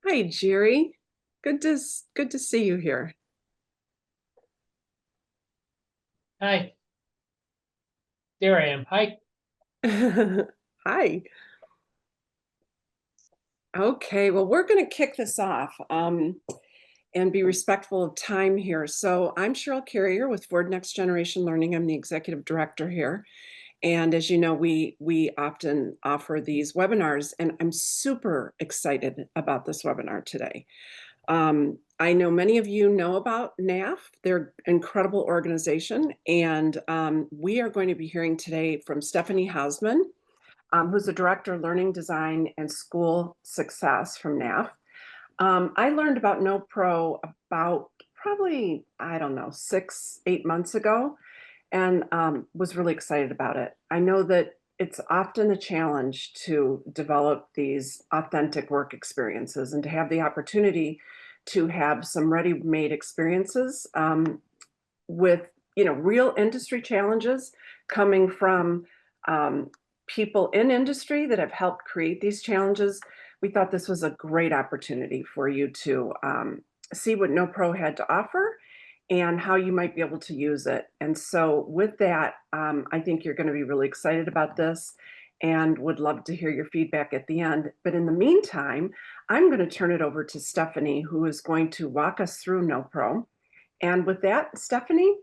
Hi, Jerry. Good to see you here. Hi, there I am. Hi. Hi. Okay, well, we're going to kick this off and be respectful of time here. So I'm Cheryl Carrier with Ford Next Generation Learning. I'm the executive director here. And as you know, we often offer these webinars, and I'm super excited about this webinar today. I know many of you know about NAF. They're an incredible organization, and we are going to be hearing today from Stephanie Hausman, who's the Director of Learning Design and School Success from NAF. I learned about KnoPro about probably, I don't know, 8 months ago, and was really excited about it. I know that it's often a challenge to develop these authentic work experiences and to have the opportunity to have some ready-made experiences with real industry challenges coming from people in industry that have helped create these challenges. We thought this was a great opportunity for you to see what KnoPro had to offer and how you might be able to use it. And so with that, I think you're going to be really excited about this and would love to hear your feedback at the end. But in the meantime, I'm going to turn it over to Stephanie, who is going to walk us through KnoPro. And with that, Stephanie,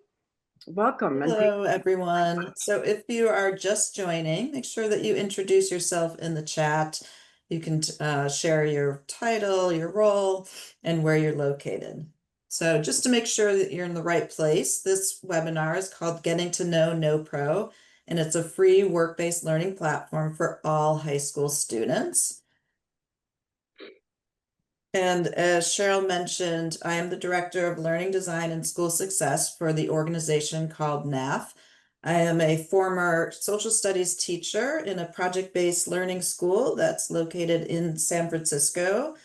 welcome. And Hello, everyone. So if you are just joining, make sure that you introduce yourself in the chat. You can share your title, your role, and where you're located. So just to make sure that you're in the right place, this webinar is called Getting to Know KnoPro, and it's a free work-based learning platform for all high school students. And as Cheryl mentioned, I am the Director of Learning Design and School Success for the organization called NAF. I am a former social studies teacher in a project-based learning school that's located in San Francisco.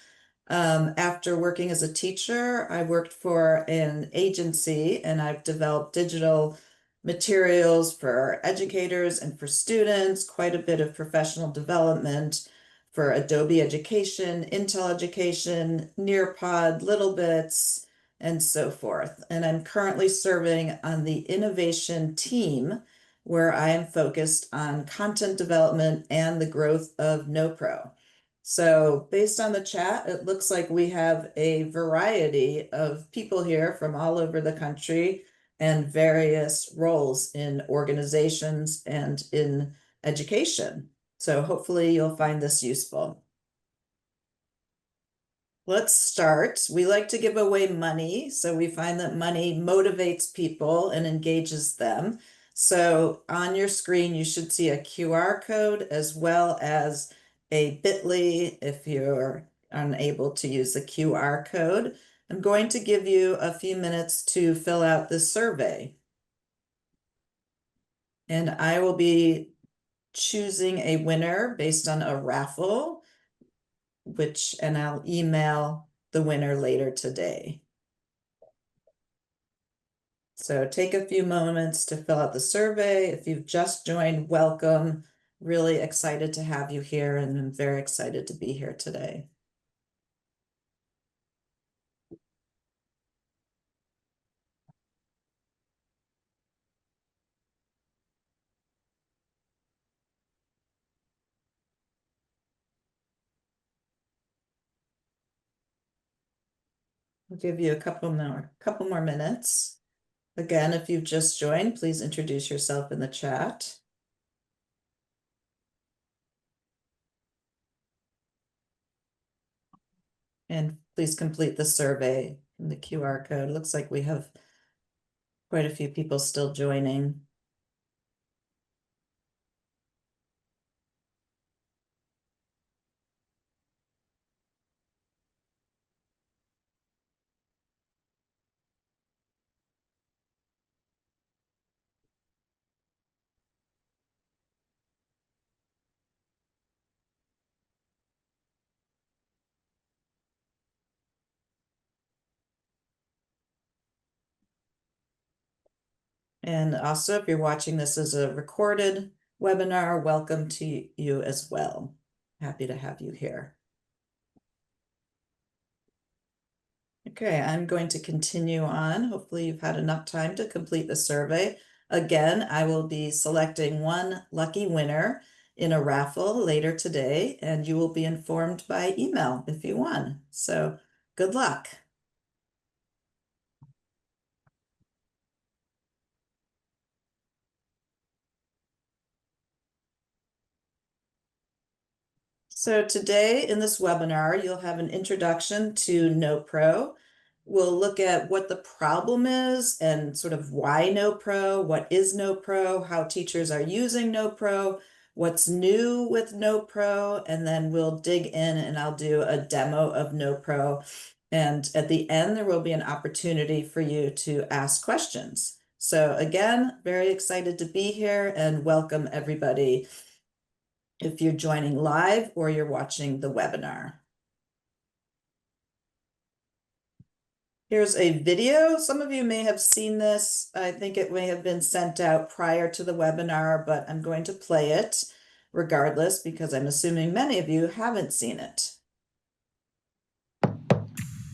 After working as a teacher, I worked for an agency and I've developed digital materials for educators and for students, quite a bit of professional development for Adobe Education, Intel Education, Nearpod, Little Bits, and so forth. And I'm currently serving on the innovation team where I am focused on content development and the growth of KnoPro. So based on the chat, it looks like we have a variety of people here from all over the country and various roles in organizations and in education. So hopefully you'll find this useful. Let's start. We like to give away money. So we find that money motivates people and engages them. So on your screen, you should see a QR code as well as a bit.ly if you're unable to use the QR code. I'm going to give you a few minutes to fill out this survey. And I will be choosing a winner based on a raffle, and I'll email the winner later today. So take a few moments to fill out the survey. If you've just joined, welcome. Really excited to have you here, and I'm very excited to be here today. I'll give you a couple more minutes. Again, if you've just joined, please introduce yourself in the chat. And please complete the survey in the QR code. Looks like we have quite a few people still joining. And also, if you're watching this as a recorded webinar, welcome to you as well. Happy to have you here. Okay, I'm going to continue on. Hopefully you've had enough time to complete the survey. Again, I will be selecting one lucky winner in a raffle later today, and you will be informed by email if you won. So good luck. So today in this webinar, you'll have an introduction to KnoPro. We'll look at what the problem is and sort of why KnoPro, what is KnoPro, how teachers are using KnoPro, what's new with KnoPro, and then we'll dig in and I'll do a demo of KnoPro. And at the end, there will be an opportunity for you to ask questions. So again, very excited to be here and welcome everybody if you're joining live or you're watching the webinar. Here's a video. Some of you may have seen this. I think it may have been sent out prior to the webinar, but I'm going to play it regardless because I'm assuming many of you haven't seen it.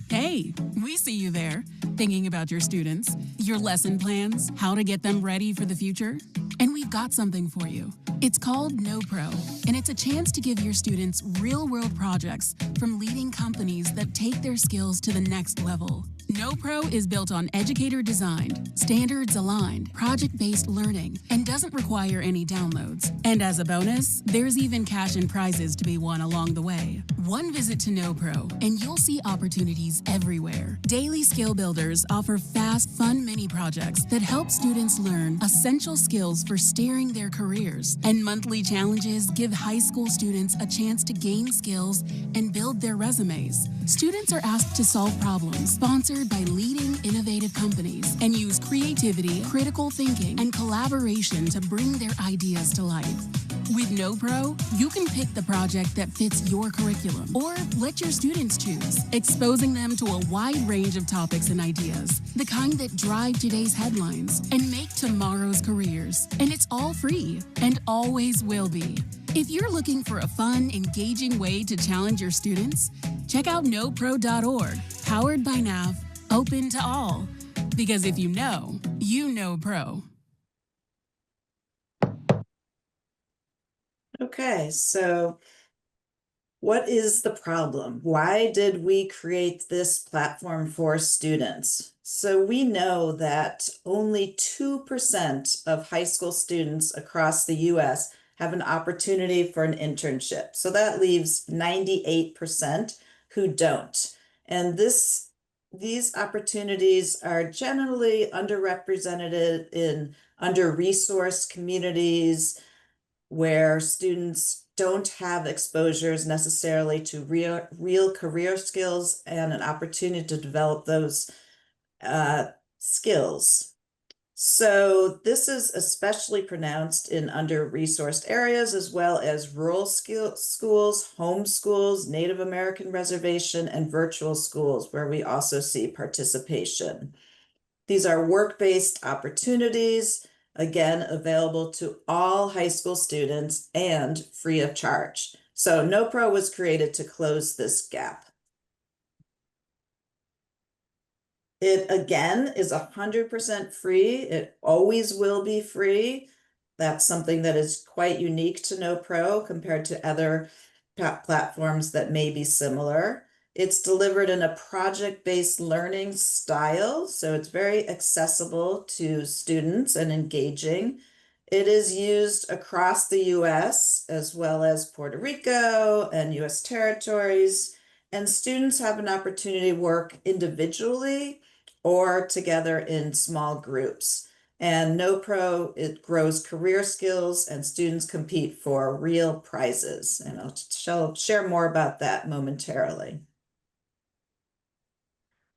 Hey, we see you there, thinking about your students, your lesson plans, how to get them ready for the future. And we've got something for you. It's called KnoPro, and it's a chance to give your students real-world projects from leading companies that take their skills to the next level. KnoPro is built on educator-designed, standards-aligned, project-based learning and doesn't require any downloads. And as a bonus, there's even cash and prizes to be won along the way. One visit to KnoPro, and you'll see opportunities everywhere. Daily Skill Builders offer fast, fun mini projects that help students learn essential skills for steering their careers. And monthly challenges give high school students a chance to gain skills and build their resumes. Students are asked to solve problems sponsored by leading innovative companies and use creativity, critical thinking, and collaboration to bring their ideas to life. With KnoPro, you can pick the project that fits your curriculum or let your students choose, exposing them to a wide range of topics and ideas, the kind that drive today's headlines and make tomorrow's careers. And it's all free and always will be. If you're looking for a fun, engaging way to challenge your students, check out knowpro.org, powered by NAV, open to all. Because if you know Pro. Okay, so what is the problem? Why did we create this platform for students? So we know that only 2% of high school students across the US have an opportunity for an internship. So that leaves 98% who don't. And these opportunities are generally underrepresented in under-resourced communities where students don't have exposures necessarily to real career skills and an opportunity to develop those skills. So this is especially pronounced in under-resourced areas as well as rural schools, home schools, Native American reservation, and virtual schools where we also see participation. These are work-based opportunities, again, available to all high school students and free of charge. So KnoPro was created to close this gap. It, again, is 100% free. It always will be free. That's something that is quite unique to KnoPro compared to other platforms that may be similar. It's delivered in a project-based learning style, so it's very accessible to students and engaging. It is used across the US as well as Puerto Rico and US territories, and students have an opportunity to work individually or together in small groups. And KnoPro, it grows career skills and students compete for real prizes. And I'll share more about that momentarily.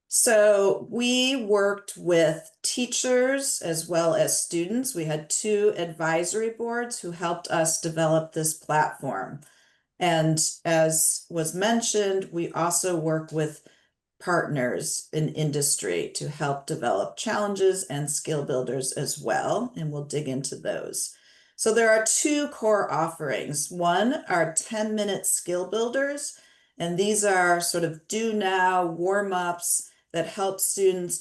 So we worked with teachers as well as students. We had 2 advisory boards who helped us develop this platform. And as was mentioned, we also work with partners in industry to help develop challenges and skill builders as well, and we'll dig into those. So there are 2 core offerings. One are 10-minute skill builders, and these are sort of do now warm-ups that help students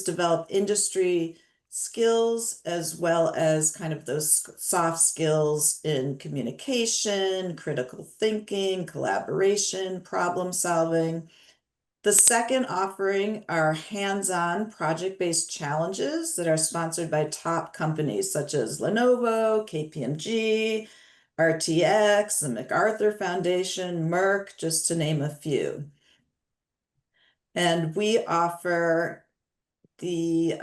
develop industry skills, as well as kind of those soft skills in communication, critical thinking, collaboration, problem solving. The second offering are hands-on project-based challenges that are sponsored by top companies such as Lenovo, KPMG, RTX, the MacArthur Foundation, Merck, just to name a few. And we offer daily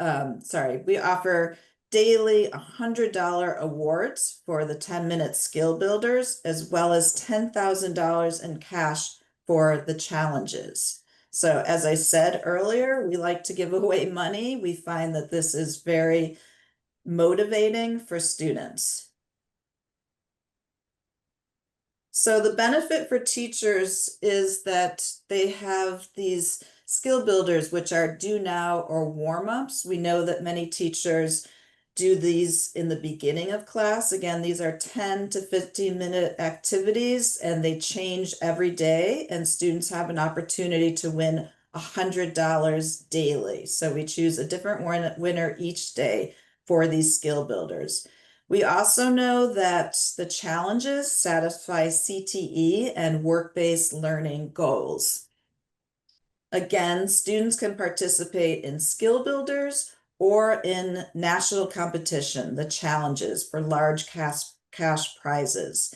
$100 awards for the 10-minute skill builders, as well as $10,000 in cash for the challenges. So as I said earlier, we like to give away money. We find that this is very motivating for students. So the benefit for teachers is that they have these skill builders, which are do now or warm-ups. We know that many teachers do these in the beginning of class. Again, these are 10 to 15-minute activities, and they change every day, and students have an opportunity to win $100 daily. So we choose a different winner each day for these skill builders. We also know that the challenges satisfy CTE and work-based learning goals. Again, students can participate in skill builders or in national competition, the challenges for large cash prizes.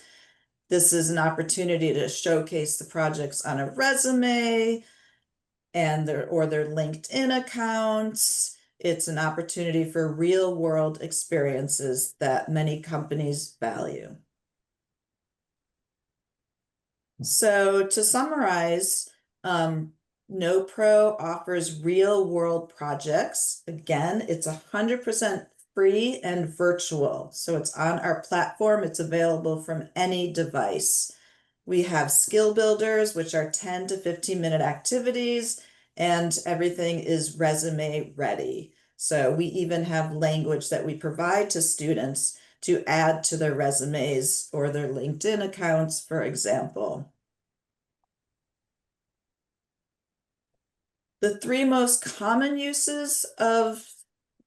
This is an opportunity to showcase the projects on a resume and their LinkedIn accounts. It's an opportunity for real world experiences that many companies value. So to summarize, KnoPro offers real world projects. Again, it's 100% free and virtual. So it's on our platform. It's available from any device. We have skill builders, which are 10 to 15-minute activities, and everything is resume ready. So we even have language that we provide to students to add to their resumes or their LinkedIn accounts, for example. The three most common uses of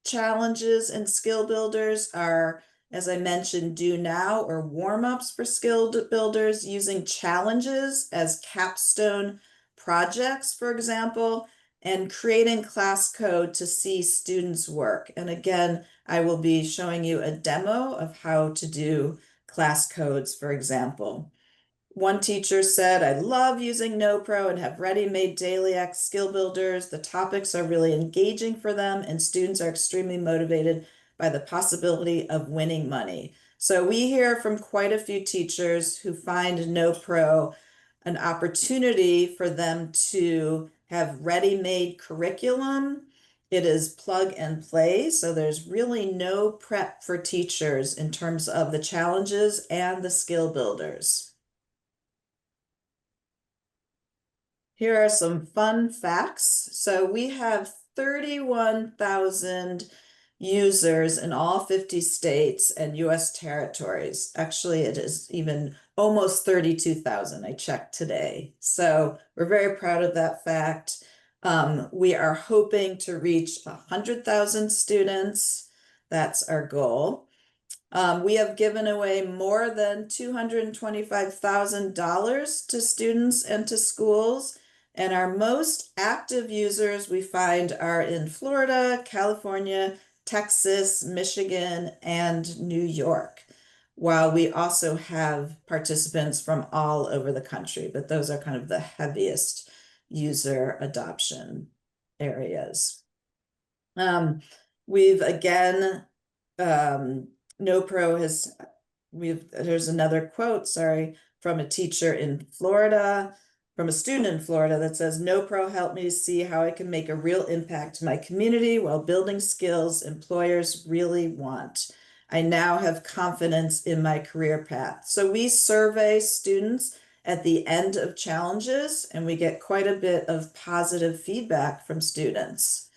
challenges and skill builders are, as I mentioned, do now or warm-ups for skill builders, using challenges as capstone projects, for example, and creating class code to see students' work. And again, I will be showing you a demo of how to do class codes, for example. One teacher said, I love using KnoPro and have ready-made daily skill builders. The topics are really engaging for them, and students are extremely motivated by the possibility of winning money. So we hear from quite a few teachers who find KnoPro an opportunity for them to have ready-made curriculum. It is plug and play, so there's really no prep for teachers in terms of the challenges and the skill builders. Here are some fun facts. So we have 31,000 users in all 50 states and US territories. Actually, it is even almost 32,000. I checked today. So we're very proud of that fact. We are hoping to reach 100,000 students. That's our goal. We have given away more than $225,000 to students and to schools. And our most active users we find are in Florida, California, Texas, Michigan, and New York, while we also have participants from all over the country, but those are kind of the heaviest user adoption areas. We've again, KnoPro has, there's another quote, sorry, from a teacher in Florida, from a student in Florida that says, KnoPro helped me see how I can make a real impact to my community while building skills employers really want. I now have confidence in my career path. So we survey students at the end of challenges, and we get quite a bit of positive feedback from students.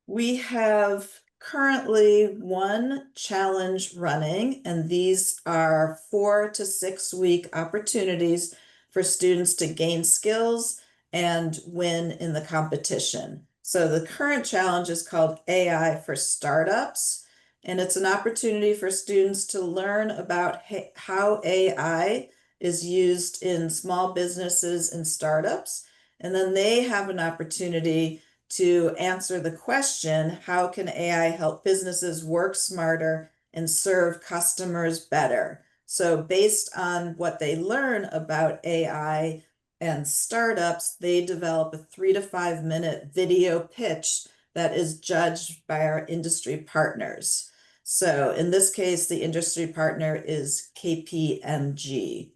We have currently one challenge running, and these are 4 to 6 week opportunities for students to gain skills and win in the competition. So the current challenge is called AI for Startups, and it's an opportunity for students to learn about how AI is used in small businesses and startups. And then they have an opportunity to answer the question, how can AI help businesses work smarter and serve customers better? So based on what they learn about AI and startups, they develop a 3 to 5 minute video pitch that is judged by our industry partners. So in this case, the industry partner is KPMG.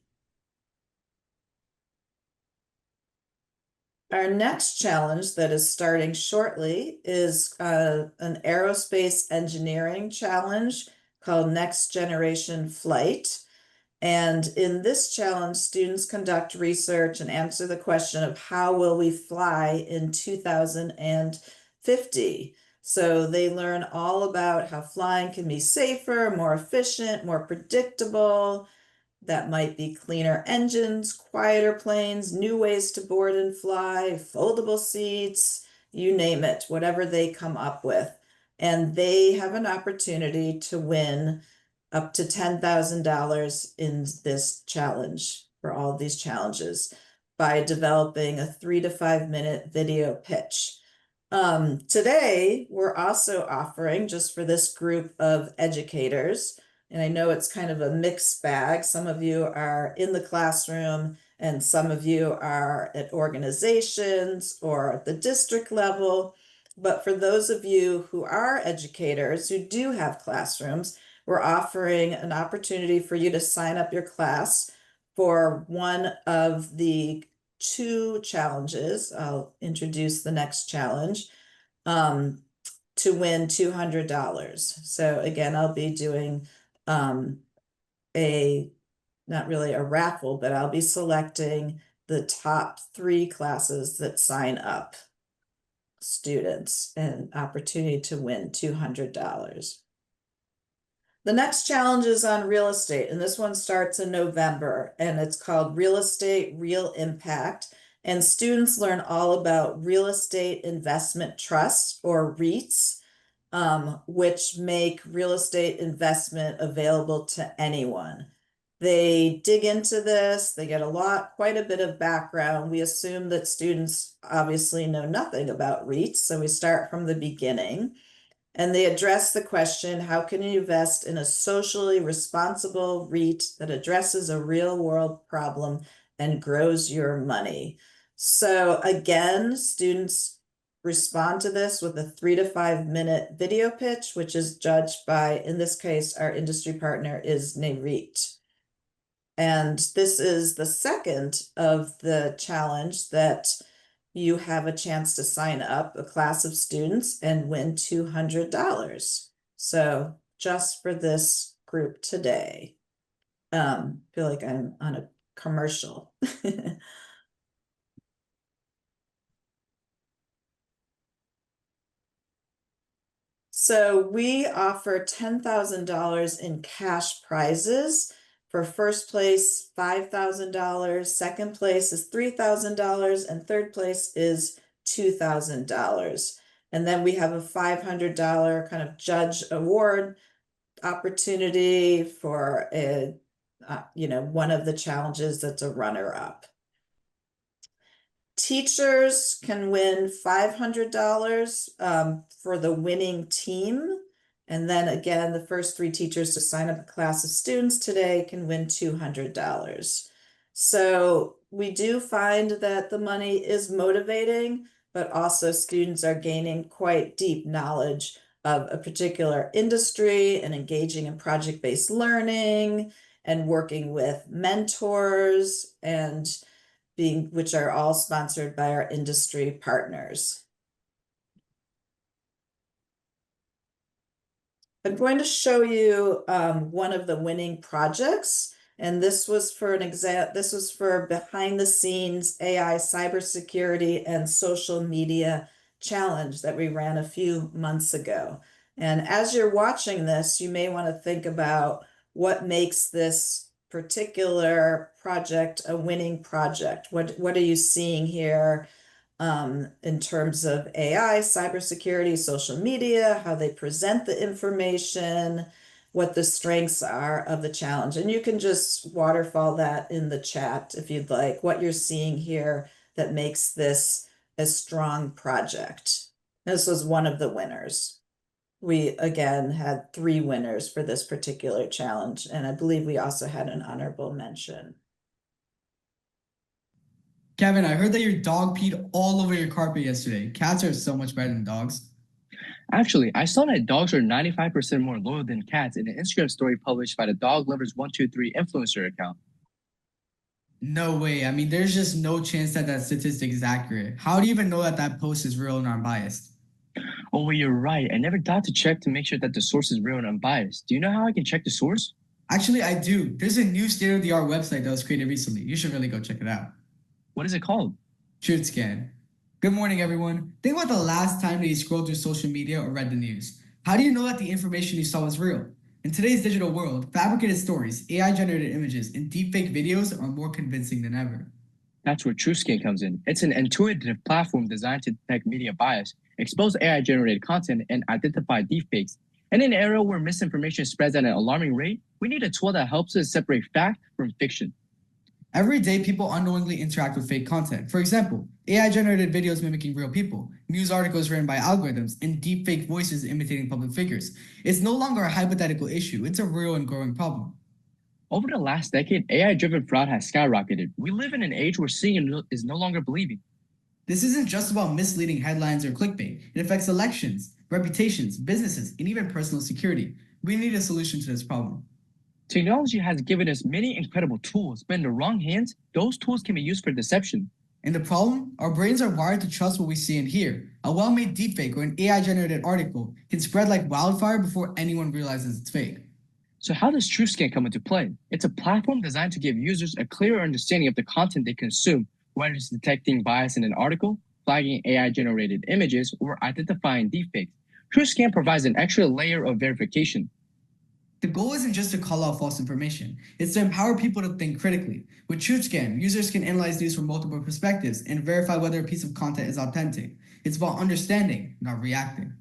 Our next challenge that is starting shortly is an aerospace engineering challenge called Next Generation Flight. And in this challenge, students conduct research and answer the question of how will we fly in 2050? So they learn all about how flying can be safer, more efficient, more predictable. That might be cleaner engines, quieter planes, new ways to board and fly, foldable seats, you name it, whatever they come up with. And they have an opportunity to win up to $10,000 in this challenge for all of these challenges by developing a 3 to 5 minute video pitch. Today, we're also offering, just for this group of educators, and I know it's kind of a mixed bag. Some of you are in the classroom and some of you are at organizations or at the district level. But for those of you who are educators who do have classrooms, we're offering an opportunity for you to sign up your class for one of the 2 challenges. I'll introduce the next challenge. To win $200. So again, I'll be doing not really a raffle, but I'll be selecting the top 3 classes that sign up students, an opportunity to win $200. The next challenge is on real estate, and this one starts in November, and it's called Real Estate Real Impact. And students learn all about real estate investment trusts, or REITs, which make real estate investment available to anyone. They dig into this, they get quite a bit of background. We assume that students obviously know nothing about REITs, so we start from the beginning. And they address the question, how can you invest in a socially responsible REIT that addresses a real world problem and grows your money? So again, students respond to this with a 3 to 5 minute video pitch, which is judged by, in this case, our industry partner is NAREIT. And this is the second of the challenge that you have a chance to sign up a class of students and win $200. So just for this group today. Feel like I'm on a commercial. So we offer $10,000 in cash prizes. For first place, $5,000, second place is $3,000, and third place is $2,000. And then we have a $500 kind of judge award opportunity for one of the challenges that's a runner-up. Teachers can win $500 for the winning team. And then again, the first 3 teachers to sign up a class of students today can win $200. So we do find that the money is motivating, but also students are gaining quite deep knowledge of a particular industry and engaging in project-based learning and working with mentors and which are all sponsored by our industry partners. I'm going to show you one of the winning projects, and this was for behind the scenes AI cybersecurity and social media challenge that we ran a few months ago. And as you're watching this, you may want to think about what makes this particular project a winning project. What are you seeing here in terms of AI, cybersecurity, social media, how they present the information, what the strengths are of the challenge. And you can just waterfall that in the chat if you'd like, what you're seeing here that makes this a strong project. This was one of the winners. We again had 3 winners for this particular challenge, and I believe we also had an honorable mention. Kevin, I heard that your dog peed all over your carpet yesterday. Cats are so much better than dogs. Actually, I saw that dogs are 95% more loyal than cats in an Instagram story published by the Dog Lovers 123 influencer account. No way. I mean, there's just no chance that that statistic is accurate. How do you even know that that post is real and unbiased? Oh, well, you're right. I never thought to check to make sure that the source is real and unbiased. Do you know how I can check the source? Actually, I do. There's a new state-of-the-art website that was created recently. You should really go check it out. What is it called? Truth Scan. Good morning, everyone. Think about the last time that you scrolled through social media or read the news. How do you know that the information you saw was real? In today's digital world, fabricated stories, AI-generated images, and deepfake videos are more convincing than ever. That's where TrueScan comes in. It's an intuitive platform designed to detect media bias, expose AI-generated content, and identify deepfakes. And in an era where misinformation spreads at an alarming rate, we need a tool that helps us separate fact from fiction. Every day, people unknowingly interact with fake content. For example, AI-generated videos mimicking real people, news articles written by algorithms, and deepfake voices imitating public figures. It's no longer a hypothetical issue. It's a real and growing problem. Over the last decade, AI-driven fraud has skyrocketed. We live in an age where seeing is no longer believing. This isn't just about misleading headlines or clickbait. It affects elections, reputations, businesses, and even personal security. We need a solution to this problem. Technology has given us many incredible tools, but in the wrong hands, those tools can be used for deception. And the problem? Our brains are wired to trust what we see and hear. A well-made deepfake or an AI-generated article can spread like wildfire before anyone realizes it's fake. So how does TrueScan come into play? It's a platform designed to give users a clearer understanding of the content they consume, whether it's detecting bias in an article, flagging AI-generated images, or identifying deepfakes. TrueScan provides an extra layer of verification. The goal isn't just to call out false information. It's to empower people to think critically. With TruthScan, users can analyze news from multiple perspectives and verify whether a piece of content is authentic. It's about understanding, not reacting.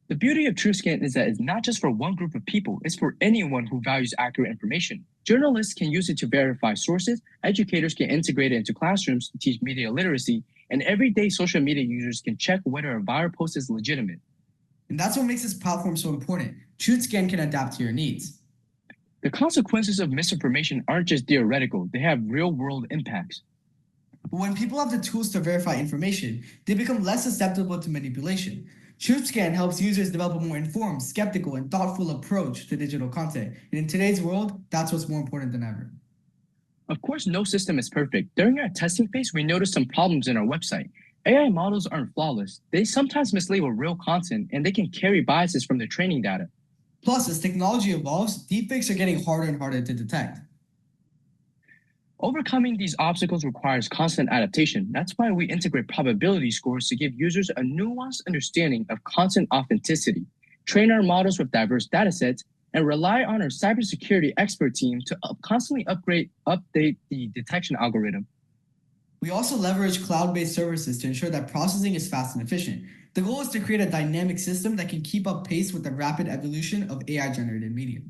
The beauty of TrueScan is that it's not just for one group of people, it's for anyone who values accurate information. Journalists can use it to verify sources, educators can integrate it into classrooms to teach media literacy, and everyday social media users can check whether a viral post is legitimate. And that's what makes this platform so important. TruthScan can adapt to your needs. The consequences of misinformation aren't just theoretical, they have real-world impacts. But when people have the tools to verify information, they become less susceptible to manipulation. TruthScan helps users develop a more informed, skeptical, and thoughtful approach to digital content. And in today's world, that's what's more important than ever. Of course, no system is perfect. During our testing phase, we noticed some problems in our website. AI models aren't flawless. They sometimes mislabel real content, and they can carry biases from their training data. Plus, as technology evolves, deepfakes are getting harder and harder to detect. Overcoming these obstacles requires constant adaptation. That's why we integrate probability scores to give users a nuanced understanding of content authenticity, train our models with diverse datasets, and rely on our cybersecurity expert team to constantly update the detection algorithm. We also leverage cloud-based services to ensure that processing is fast and efficient. The goal is to create a dynamic system that can keep up pace with the rapid evolution of AI-generated media.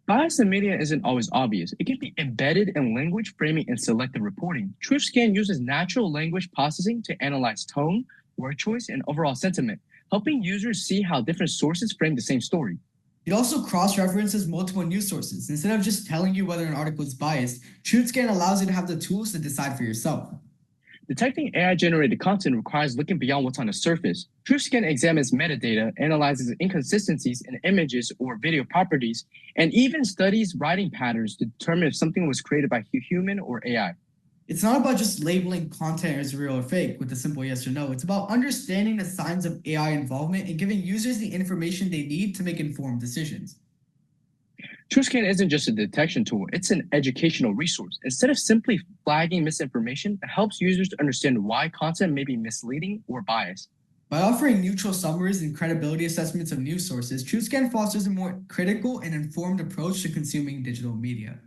Bias in media isn't always obvious. It can be embedded in language framing and selective reporting. TruthScan uses natural language processing to analyze tone, word choice, and overall sentiment, helping users see how different sources frame the same story. It also cross-references multiple news sources. Instead of just telling you whether an article is biased, TruthScan allows you to have the tools to decide for yourself. Detecting AI-generated content requires looking beyond what's on the surface. TruthScan examines metadata, analyzes inconsistencies in images or video properties, and even studies writing patterns to determine if something was created by human or AI. It's not about just labeling content as real or fake with a simple yes or no. It's about understanding the signs of AI involvement and giving users the information they need to make informed decisions. TruthScan isn't just a detection tool, it's an educational resource. Instead of simply flagging misinformation, it helps users to understand why content may be misleading or biased. By offering neutral summaries and credibility assessments of news sources, TruthScan fosters a more critical and informed approach to consuming digital media.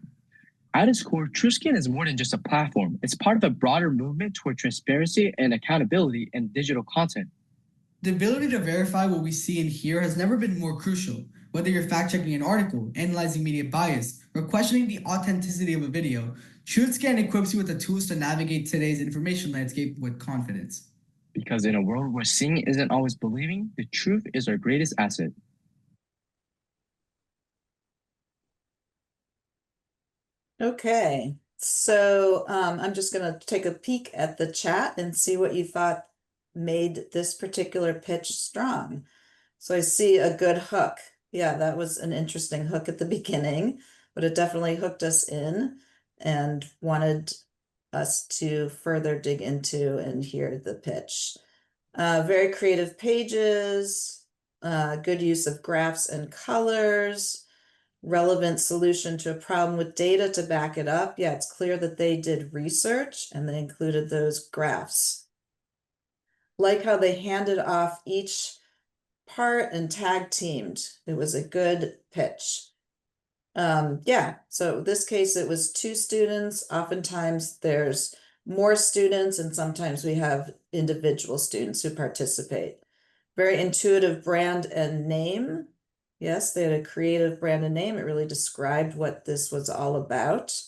At its core, TruthScan is more than just a platform. It's part of a broader movement toward transparency and accountability in digital content. The ability to verify what we see and hear has never been more crucial. Whether you're fact-checking an article, analyzing media bias, or questioning the authenticity of a video, TruthScan equips you with the tools to navigate today's information landscape with confidence. Because in a world where seeing isn't always believing, the truth is our greatest asset. Okay, so I'm just going to take a peek at the chat and see what you thought made this particular pitch strong. So I see a good hook. Yeah, that was an interesting hook at the beginning, but it definitely hooked us in and wanted us to further dig into and hear the pitch. Very creative pages, good use of graphs and colors, relevant solution to a problem with data to back it up. Yeah, it's clear that they did research and they included those graphs. Like how they handed off each part and tag teamed. It was a good pitch. Yeah, so this case it was 2 students. Oftentimes there's more students and sometimes we have individual students who participate. Very intuitive brand and name. Yes, they had a creative brand and name. It really described what this was all about.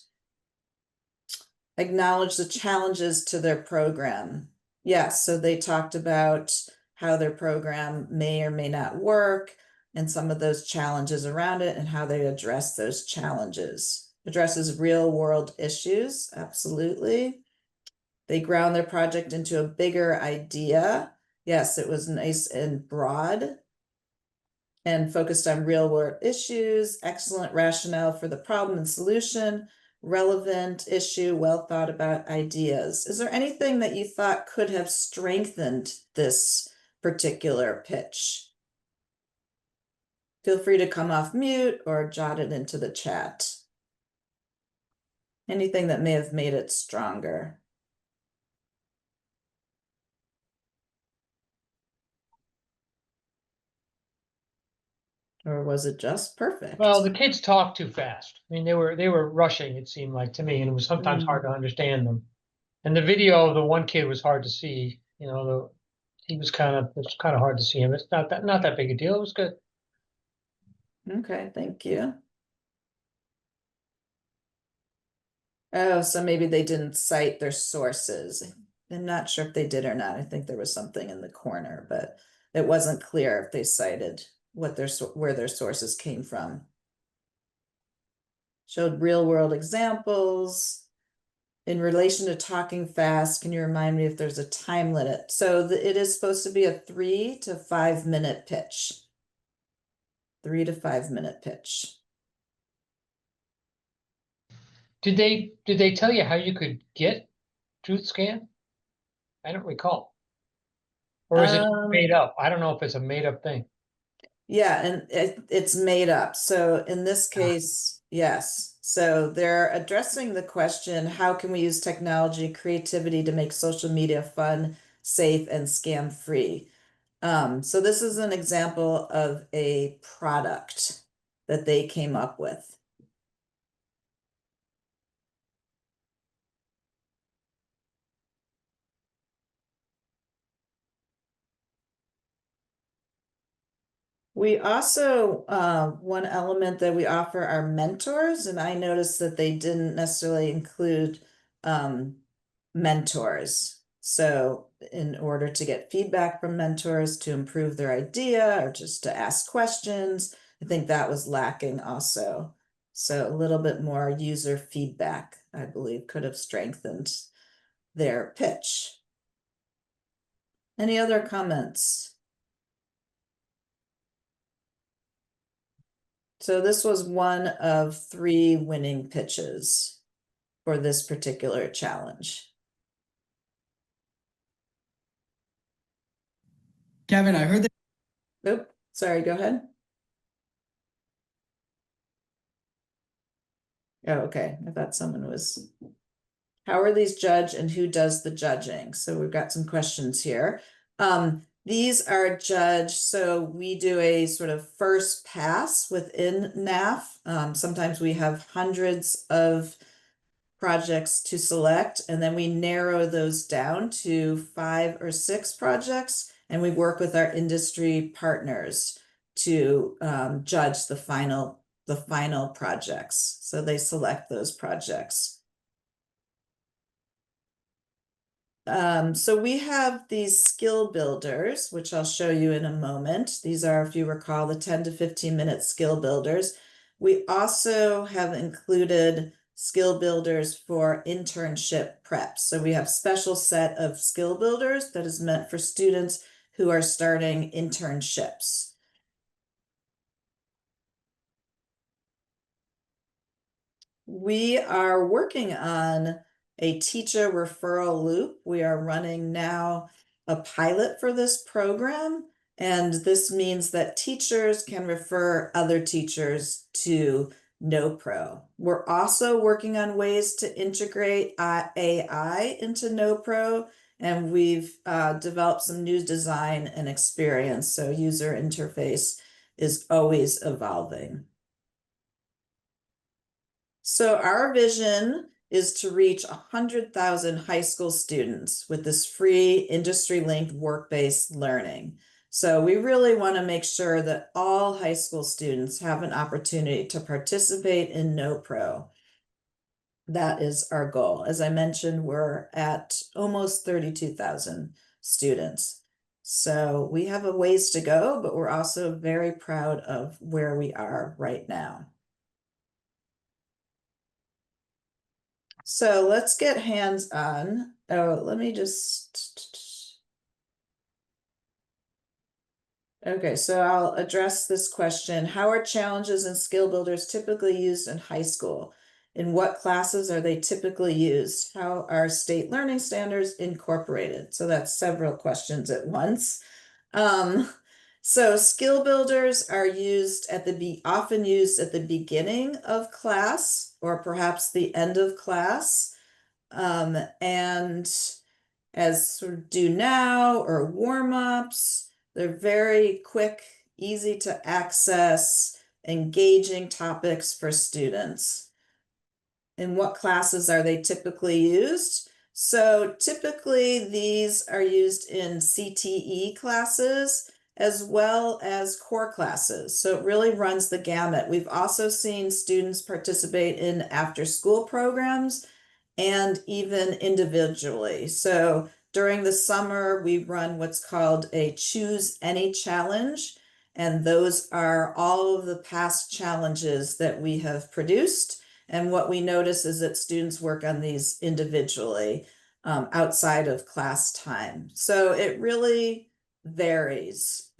Acknowledge the challenges to their program. Yes, so they talked about how their program may or may not work and some of those challenges around it and how they address those challenges. Addresses real world issues, absolutely. They ground their project into a bigger idea. Yes, it was nice and broad and focused on real world issues, excellent rationale for the problem and solution, relevant issue, well thought about ideas. Is there anything that you thought could have strengthened this particular pitch? Feel free to come off mute or jot it into the chat. Anything that may have made it stronger. Or was it just perfect? Well, the kids talked too fast. I mean, they were rushing, it seemed like to me, and it was sometimes hard to understand them. And the video of the one kid was hard to see. You know, it was kind of hard to see him. It's not that big a deal. It was good. Okay, thank you. Oh, so maybe they didn't cite their sources. I'm not sure if they did or not. I think there was something in the corner, but it wasn't clear if they cited what where their sources came from. Showed real world examples. In relation to talking fast, can you remind me if there's a time limit? So it is supposed to be a 3 to 5 minute pitch. 3 to 5 minute pitch. Did they tell you how you could get TruthScan? I don't recall. Or is it made up? I don't know if it's a made up thing. Yeah, and it's made up. So in this case, yes. So they're addressing the question, how can we use technology, creativity to make social media fun, safe, and scam free? So this is an example of a product that they came up with. We also, one element that we offer are mentors, and I noticed that they didn't necessarily include mentors. So in order to get feedback from mentors to improve their idea or just to ask questions, I think that was lacking also. So a little bit more user feedback, I believe, could have strengthened their pitch. Any other comments? So this was one of 3 winning pitches for this particular challenge. Kevin, I heard that. Oop, sorry, go ahead. Oh, okay. I thought someone was. How are these judged and who does the judging? So we've got some questions here. These are judged, so we do a sort of first pass within NAF. Sometimes we have hundreds of projects to select, and then we narrow those down to 5 or 6 projects, and we work with our industry partners to judge the final projects. So they select those projects. So we have these skill builders, which I'll show you in a moment. These are, if you recall, the 10 to 15 minute skill builders. We also have included skill builders for internship prep. So we have special set of skill builders that is meant for students who are starting internships. We are working on a teacher referral loop. We are running now a pilot for this program, and this means that teachers can refer other teachers to KnoPro. We're also working on ways to integrate AI into KnoPro, and we've developed some new design and experience, so user interface is always evolving. So our vision is to reach 100,000 high school students with this free industry-linked work-based learning. So we really want to make sure that all high school students have an opportunity to participate in KnoPro. That is our goal. As I mentioned, we're at almost 32,000 students. So we have a ways to go, but we're also very proud of where we are right now. So let's get hands-on. Oh, let me just. Okay, so I'll address this question. How are challenges and skill builders typically used in high school? In what classes are they typically used? How are state learning standards incorporated? So that's several questions at once. So skill builders are often used at the beginning of class or perhaps the end of class. And as sort of do now or warm-ups, they're very quick, easy to access, engaging topics for students. In what classes are they typically used? So typically these are used in CTE classes as well as core classes. So it really runs the gamut. We've also seen students participate in after-school programs and even individually. So during the summer, we run what's called a Choose Any Challenge. And those are all of the past challenges that we have produced. And what we notice is that students work on these individually outside of class time. So it really varies.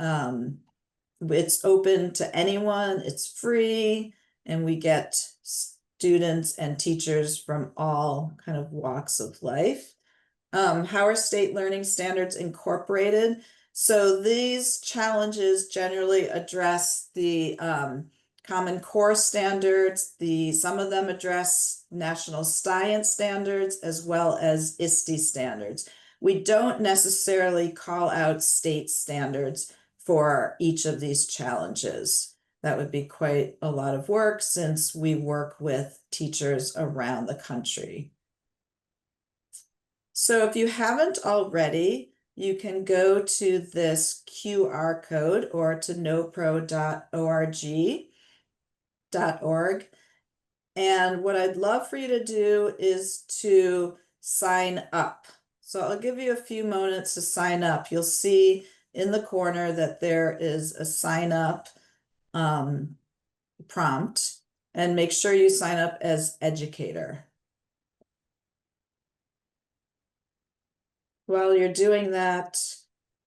It's open to anyone, it's free, and we get students and teachers from all kind of walks of life. How are state learning standards incorporated? So these challenges generally address the Common Core standards. Some of them address national science standards as well as ISTE standards. We don't necessarily call out state standards for each of these challenges. That would be quite a lot of work since we work with teachers around the country. So if you haven't already, you can go to this QR code or to knopro.org. And what I'd love for you to do is to sign up. So I'll give you a few moments to sign up. You'll see in the corner that there is a sign up prompt, and make sure you sign up as educator. While you're doing that,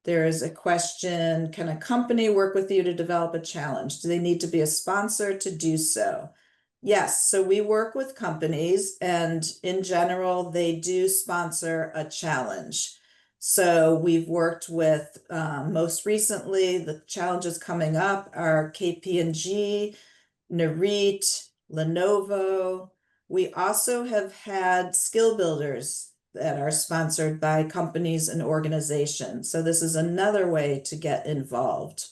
there is a question, can a company work with you to develop a challenge? Do they need to be a sponsor to do so? Yes, so we work with companies, and in general, they do sponsor a challenge. So we've worked with, most recently, the challenges coming up are KPMG, NARIT, Lenovo. We also have had skill builders that are sponsored by companies and organizations. So this is another way to get involved.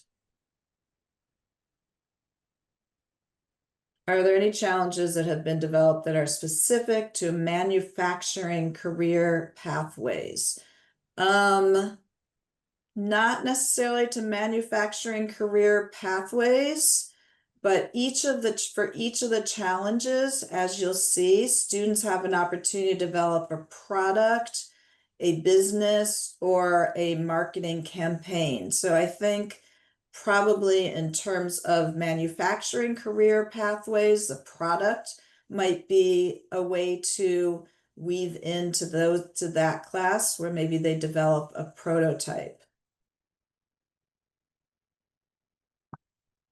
Are there any challenges that have been developed that are specific to manufacturing career pathways? Not necessarily to manufacturing career pathways, but for each of the challenges, as you'll see, students have an opportunity to develop a product, a business, or a marketing campaign. So I think probably in terms of manufacturing career pathways, the product might be a way to weave into that class where maybe they develop a prototype.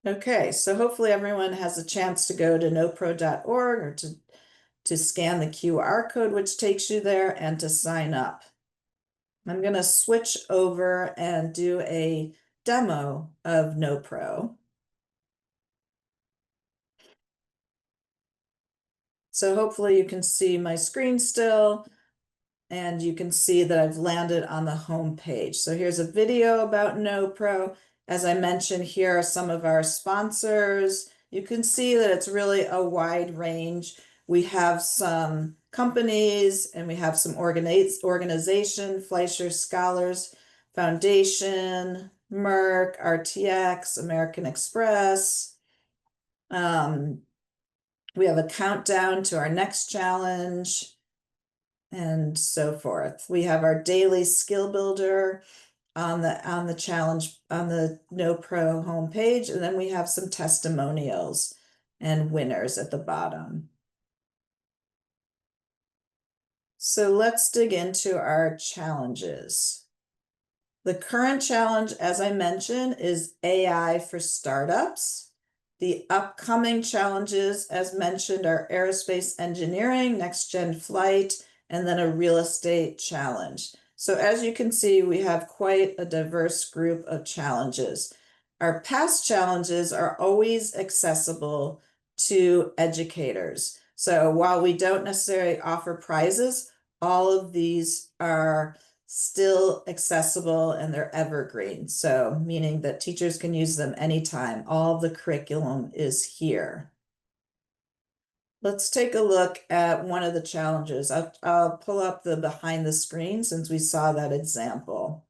Okay, so hopefully everyone has a chance to go to knopro.org or to scan the QR code, which takes you there, and to sign up. I'm going to switch over and do a demo of KnoPro. So hopefully you can see my screen still, and you can see that I've landed on the home page. So here's a video about KnoPro. As I mentioned, here are some of our sponsors. You can see that it's really a wide range. We have some companies and we have some organization, Fleischer Scholars Foundation, Merck, RTX, American Express. We have a countdown to our next challenge, and so forth. We have our daily skill builder on the challenge on the KnoPro homepage, and then we have some testimonials and winners at the bottom. So let's dig into our challenges. The current challenge, as I mentioned, is AI for startups. The upcoming challenges, as mentioned, are aerospace engineering, next gen flight, and then a real estate challenge. So as you can see, we have quite a diverse group of challenges. Our past challenges are always accessible to educators. So while we don't necessarily offer prizes, all of these are still accessible and they're evergreen. So meaning that teachers can use them anytime. All the curriculum is here. Let's take a look at one of the challenges. I'll pull up the behind the screen since we saw that example.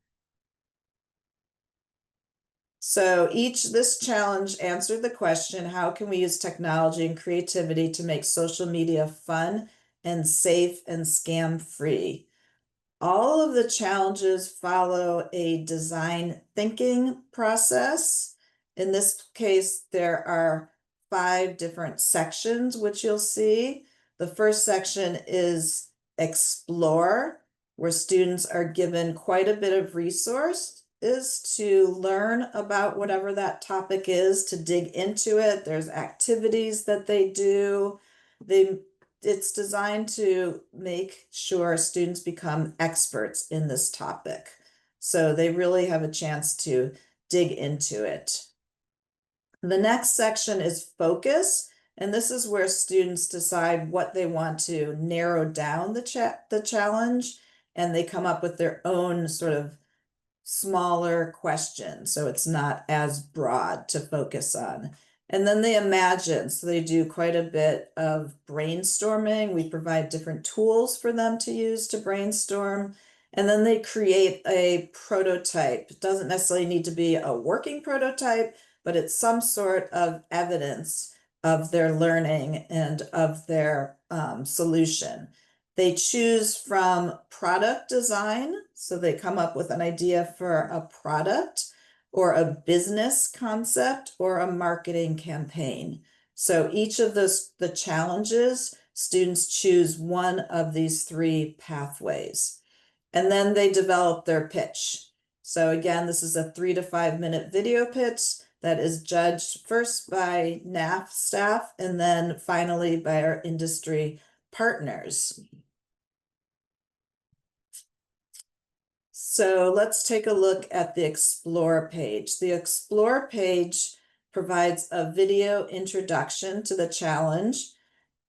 So this challenge answered the question, how can we use technology and creativity to make social media fun and safe and scam-free? All of the challenges follow a design thinking process. In this case, there are 5 different sections, which you'll see. The first section is Explore, where students are given quite a bit of resources to learn about whatever that topic is, to dig into it. There's activities that they do. It's designed to make sure students become experts in this topic. So they really have a chance to dig into it. The next section is Focus, and this is where students decide what they want to narrow down the challenge, and they come up with their own sort of smaller questions, so it's not as broad to focus on. And then they imagine, so they do quite a bit of brainstorming. We provide different tools for them to use to brainstorm. And then they create a prototype. It doesn't necessarily need to be a working prototype, but it's some sort of evidence of their learning and of their solution. They choose from product design, so they come up with an idea for a product or a business concept or a marketing campaign. So each of the challenges, students choose one of these 3 pathways. And then they develop their pitch. So again, this is a 3 to 5 minute video pitch that is judged first by NAF staff and then finally by our industry partners. So let's take a look at the Explore page. The Explore page provides a video introduction to the challenge.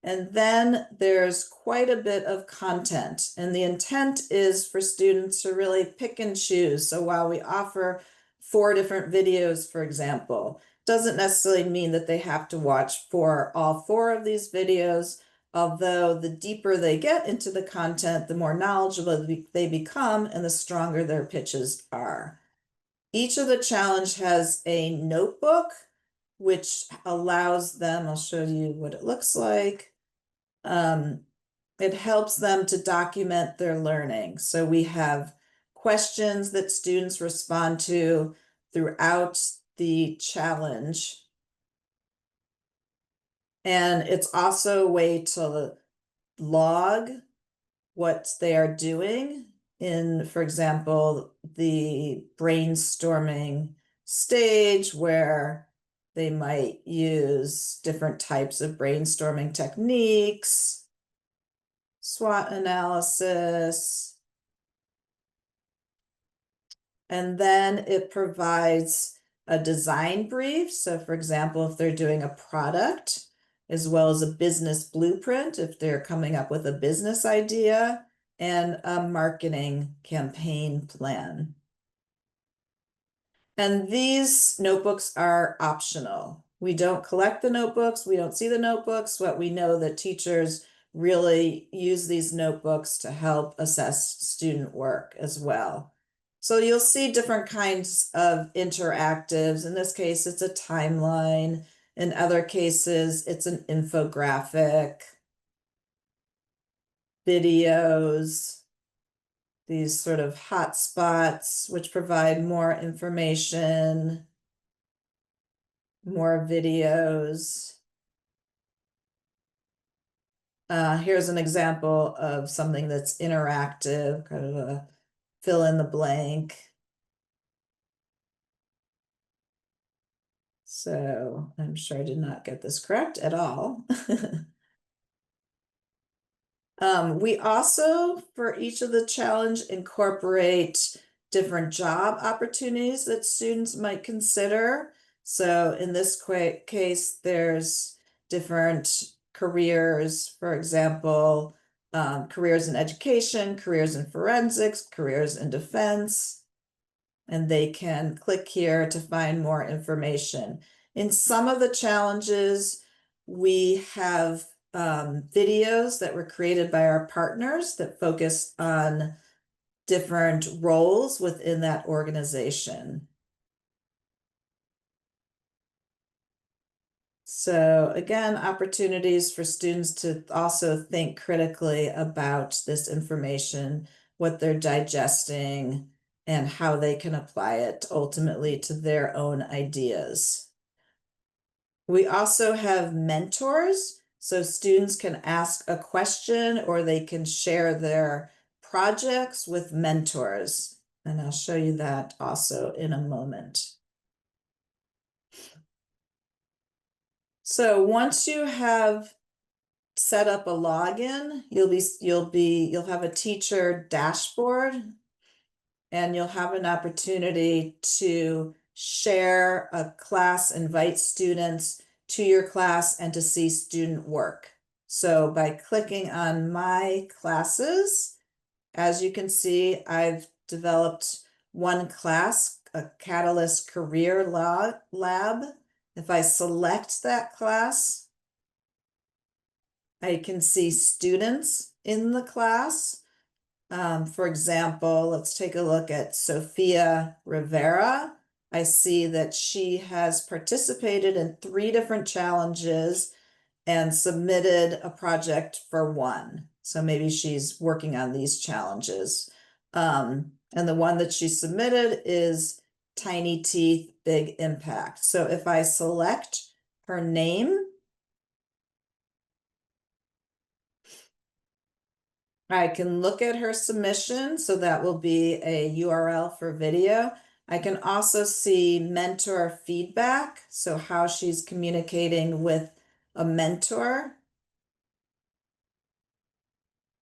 And then there's quite a bit of content, and the intent is for students to really pick and choose. So while we offer 4 different videos, for example, doesn't necessarily mean that they have to watch all 4 of these videos, although the deeper they get into the content, the more knowledgeable they become and the stronger their pitches are. Each of the challenge has a notebook, which allows them, I'll show you what it looks like. It helps them to document their learning. So we have questions that students respond to throughout the challenge. And it's also a way to log what they are doing in, for example, the brainstorming stage where they might use different types of brainstorming techniques, SWOT analysis, and then it provides a design brief. So for example, if they're doing a product, as well as a business blueprint, if they're coming up with a business idea, and a marketing campaign plan. And these notebooks are optional. We don't collect the notebooks, we don't see the notebooks, but we know that teachers really use these notebooks to help assess student work as well. So you'll see different kinds of interactives. In this case, it's a timeline. In other cases, it's an infographic, videos, these sort of hot spots, which provide more information, more videos. Here's an example of something that's interactive, kind of a fill in the blank. So I'm sure I did not get this correct at all. We also, for each of the challenge, incorporate different job opportunities that students might consider. So in this case, there's different careers, for example, careers in education, careers in forensics, careers in defense, and they can click here to find more information. In some of the challenges, we have videos that were created by our partners that focus on different roles within that organization. So again, opportunities for students to also think critically about this information, what they're digesting, and how they can apply it ultimately to their own ideas. We also have mentors, so students can ask a question or they can share their projects with mentors. And I'll show you that also in a moment. So once you have set up a login, you'll have a teacher dashboard, and you'll have an opportunity to share a class, invite students to your class, and to see student work. So by clicking on my classes, as you can see, I've developed one class, a Catalyst Career Lab. If I select that class, I can see students in the class. For example, let's take a look at Sophia Rivera. I see that she has participated in 3 different challenges and submitted a project for one. So maybe she's working on these challenges. And the one that she submitted is Tiny Teeth, Big Impact. So if I select her name, I can look at her submission, so that will be a URL for video. I can also see mentor feedback, so how she's communicating with a mentor.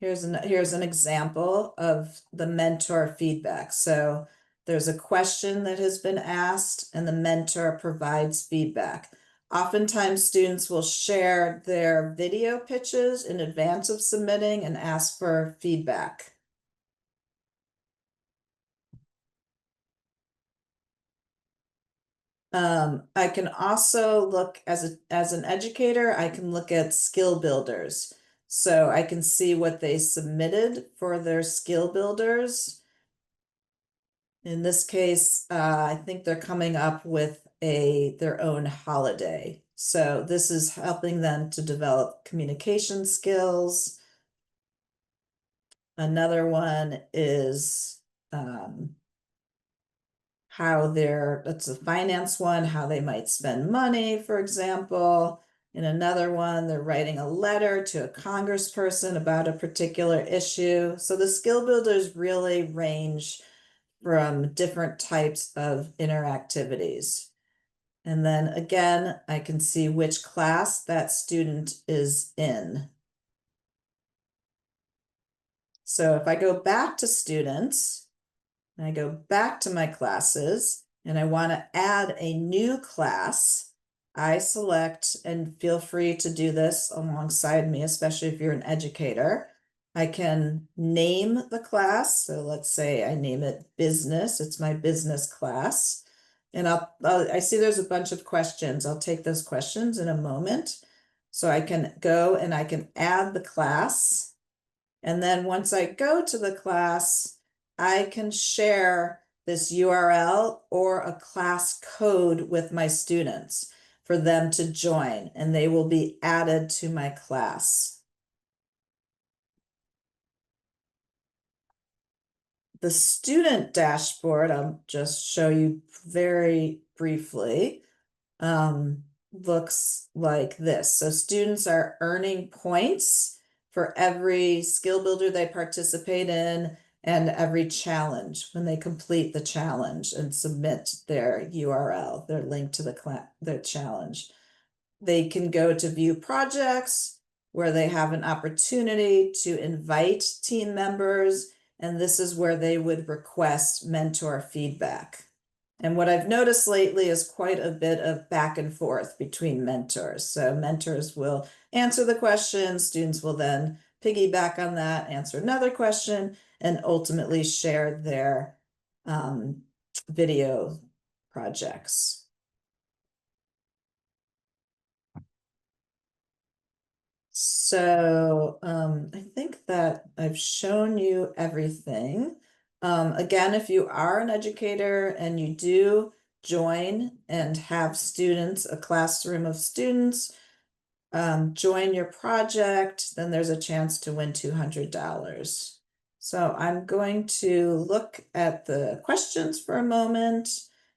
Here's an example of the mentor feedback. So there's a question that has been asked and the mentor provides feedback. Oftentimes, students will share their video pitches in advance of submitting and ask for feedback. I can also look as an educator, I can look at skill builders. So I can see what they submitted for their skill builders. In this case, I think they're coming up with their own holiday. So this is helping them to develop communication skills. Another one is that's a finance one, how they might spend money, for example. In another one, they're writing a letter to a congressperson about a particular issue. So the skill builders really range from different types of interactivities. And then again, I can see which class that student is in. So if I go back to students, and I go back to my classes, and I want to add a new class, I select, and feel free to do this alongside me, especially if you're an educator. I can name the class. So let's say I name it business. It's my business class. And I see there's a bunch of questions. I'll take those questions in a moment. So I can go and I can add the class. And then once I go to the class, I can share this URL or a class code with my students for them to join, and they will be added to my class. The student dashboard, I'll just show you very briefly, looks like this. So students are earning points for every skill builder they participate in and every challenge when they complete the challenge and submit their URL, their link to their challenge. They can go to view projects where they have an opportunity to invite team members, and this is where they would request mentor feedback. And what I've noticed lately is quite a bit of back and forth between mentors. So mentors will answer the question, students will then piggyback on that, answer another question, and ultimately share their video projects. So I think that I've shown you everything. Again, if you are an educator and you do join and have students, a classroom of students, join your project, then there's a chance to win $200. So I'm going to look at the questions for a moment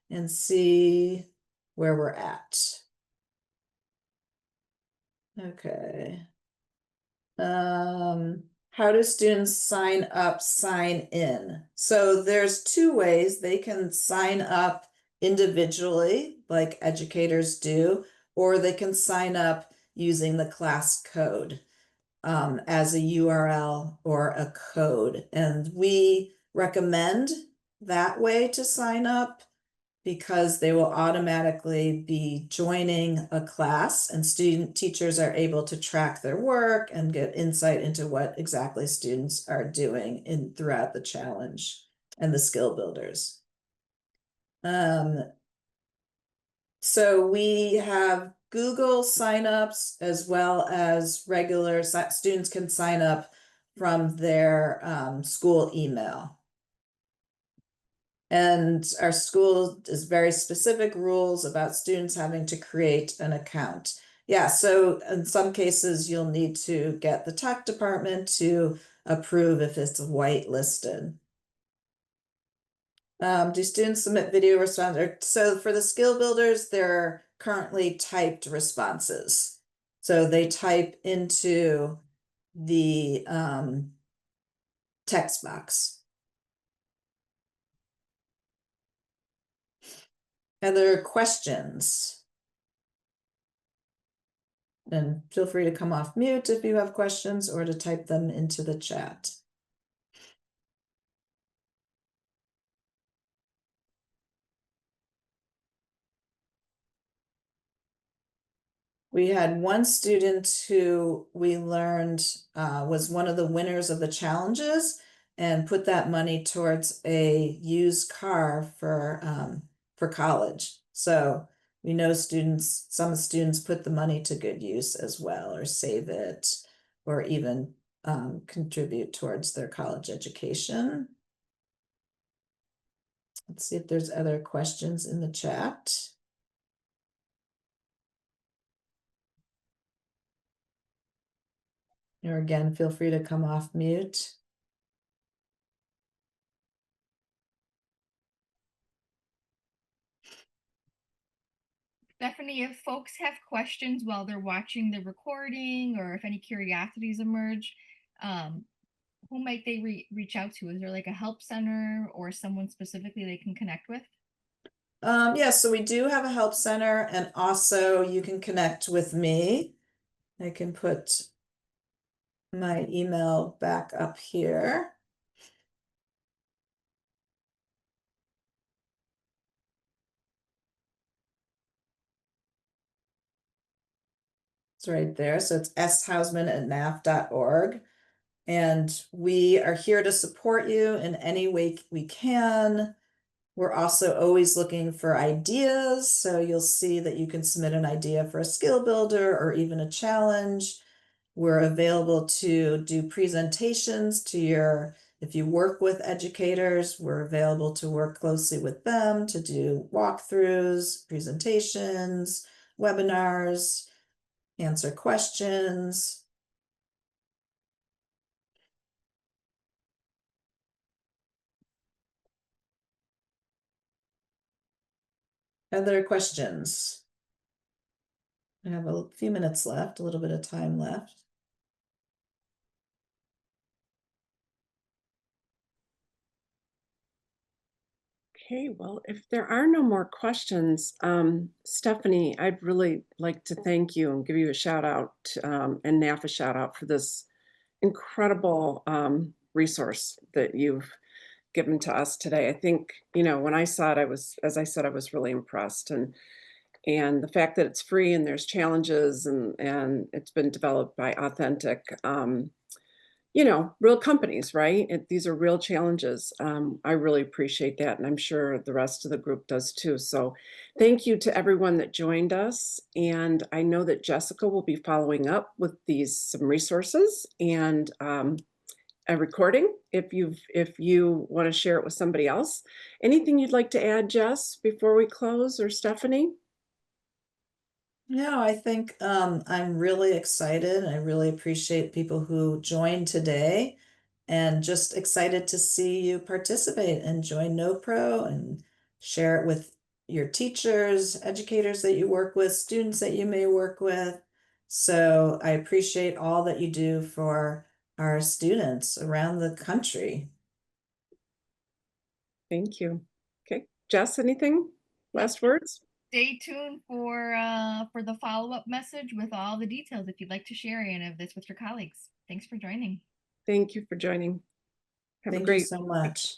and see where we're at. Okay. How do students sign up, sign in? So there's two ways they can sign up individually, like educators do, or they can sign up using the class code as a URL or a code. And we recommend that way to sign up because they will automatically be joining a class, and teachers are able to track their work and get insight into what exactly students are doing throughout the challenge and the skill builders. So we have Google signups as well as regular students can sign up from their school email. And our school is very specific rules about students having to create an account. Yeah, so in some cases, you'll need to get the tech department to approve if it's whitelisted. Do students submit video responses? So for the skill builders, they're currently typed responses. So they type into the text box. And there are questions. And feel free to come off mute if you have questions or to type them into the chat. We had one student who we learned was one of the winners of the challenges and put that money towards a used car for college. So we know some students put the money to good use as well, or save it, or even contribute towards their college education. Let's see if there's other questions in the chat. Or again, feel free to come off mute. Stephanie, if folks have questions while they're watching the recording, or if any curiosities emerge, who might they reach out to? Is there like a help center or someone specifically they can connect with? Yeah, so we do have a help center, and also you can connect with me. I can put my email back up here. It's right there. So it's shausman@naf.org. And we are here to support you in any way we can. We're also always looking for ideas. So you'll see that you can submit an idea for a skill builder or even a challenge. We're available to do presentations if you work with educators, we're available to work closely with them to do walkthroughs, presentations, webinars, answer questions. Other questions? I have a few minutes left, a little bit of time left. Okay, well, if there are no more questions, Stephanie, I'd really like to thank you and give you a shout out and NAF a shout out for this incredible resource that you've given to us today. I think, when I saw it, as I said, I was really impressed. And the fact that it's free and there's challenges and it's been developed by authentic, real companies, right? These are real challenges. I really appreciate that, and I'm sure the rest of the group does too. So thank you to everyone that joined us. And I know that Jessica will be following up with some resources and a recording if you want to share it with somebody else. Anything you'd like to add, Jess, before we close, or Stephanie? No, I think I'm really excited. I really appreciate people who joined today, and just excited to see you participate and join KnoPro and share it with your teachers, educators that you work with, students that you may work with. So I appreciate all that you do for our students around the country. Thank you. Okay, Jess, anything? Last words? Stay tuned for the follow-up message with all the details if you'd like to share any of this with your colleagues. Thanks for joining. Thank you for joining. Have a Thank you great so much.